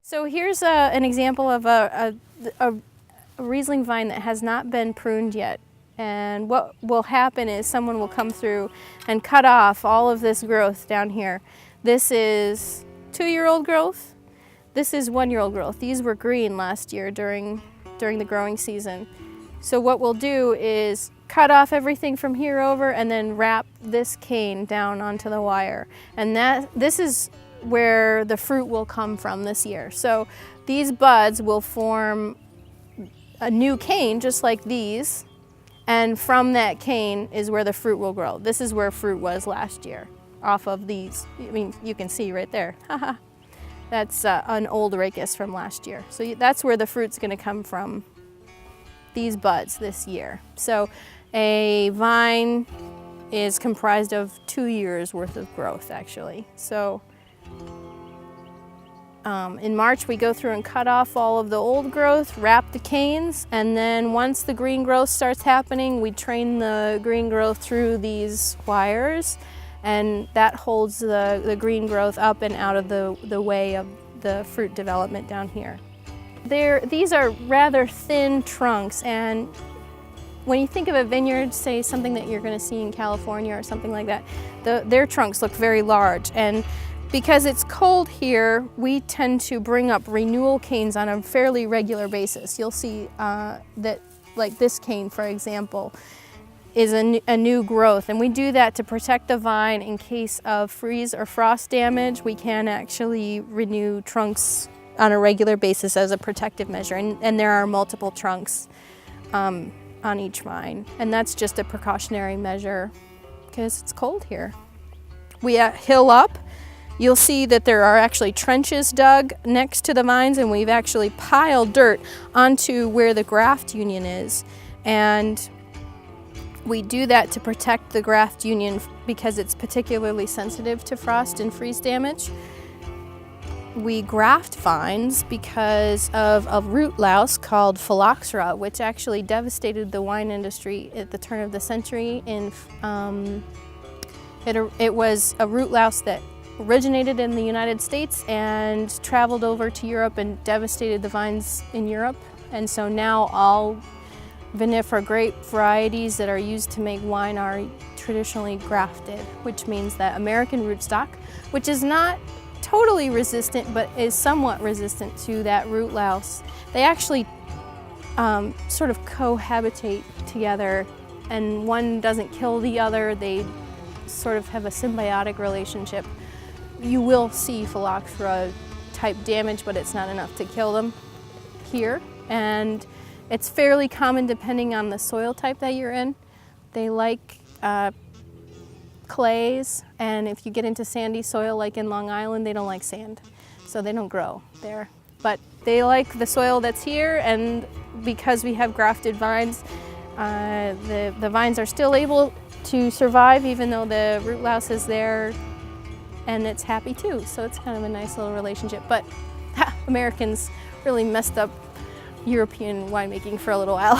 So here's an example of a Riesling vine that has not been pruned yet. And what will happen is someone will come through and cut off all of this growth down here. This is 2-year-old growth. This is 1-year-old growth. These were green last year during the growing season. So what we'll do is cut off everything from here over and then wrap this cane down onto the wire. And this is where the fruit will come from this year. So these buds will form a new cane just like these, and from that cane is where the fruit will grow. This is where fruit was last year off of these. I mean, you can see right there. That's an old rachis from last year. So that's where the fruit's going to come from, these buds this year. So a vine is comprised of 2 years worth of growth actually. So in March we go through and cut off all of the old growth, wrap the canes, and then once the green growth starts happening, we train the green growth through these wires, and that holds the green growth up and out of the way of the fruit development down here. These are rather thin trunks, and when you think of a vineyard, say something that you're going to see in California or something like that, their trunks look very large. And because it's cold here, we tend to bring up renewal canes on a fairly regular basis. You'll see that, like this cane, for example, is a new growth, and we do that to protect the vine in case of freeze or frost damage. We can actually renew trunks on a regular basis as a protective measure, and there are multiple trunks on each vine, and that's just a precautionary measure because it's cold here. We hill up. You'll see that there are actually trenches dug next to the vines, and we've actually piled dirt onto where the graft union is. And we do that to protect the graft union because it's particularly sensitive to frost and freeze damage. We graft vines because of a root louse called phylloxera, which actually devastated the wine industry at the turn of the century. It was a root louse that originated in the United States and traveled over to Europe and devastated the vines in Europe. And so now all vinifera grape varieties that are used to make wine are traditionally grafted, which means that American rootstock, which is not totally resistant but is somewhat resistant to that root louse, they actually sort of cohabitate together, and one doesn't kill the other. They sort of have a symbiotic relationship. You will see phylloxera type damage, but it's not enough to kill them here. And it's fairly common depending on the soil type that you're in. They like clays, and if you get into sandy soil like in Long Island, they don't like sand, so they don't grow there. But they like the soil that's here, and because we have grafted vines, the vines are still able to survive even though the root louse is there, and it's happy too. So it's kind of a nice little relationship. But Americans really messed up European winemaking for a little while.